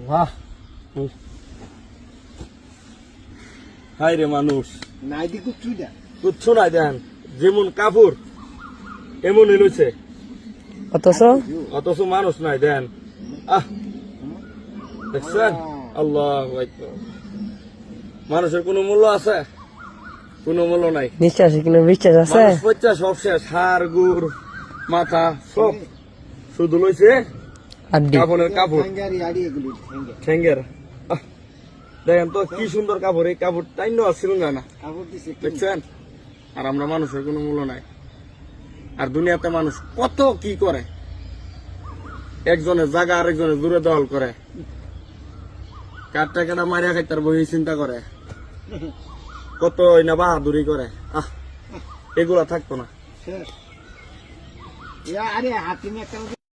বাহ হাই রে মানুষ নাই দি কিচ্ছু নাই দেন যেমন কাপড় এমন এলুছে অথচ মানুষ নাই দেন দেখছেন আল্লাহু আকবার মানুষের কোনো মূল্য আছে কোনো মূল্য নাই বিশ্বাস কিন্তু বিশ্বাস আছে মানুষ পয়সা সব শেষ হাড় গুড় মাথা সব শুধু লইছে কাপড়ের কাপড় ঠেঙ্গের দেখেন তো কি সুন্দর কাপড় এই কাপড় টাইন আসছিল না দেখছেন আর আমরা মানুষের কোনো মূল্য নাই আর দুনিয়াতে মানুষ কত কি করে একজনের জায়গা আরেকজনের দূরে দখল করে কাটটা কাটা মারিয়া খাইতার বই চিন্তা করে কত না বাহাদুরি করে এগুলা থাকতো না আরে হাতিমে একটা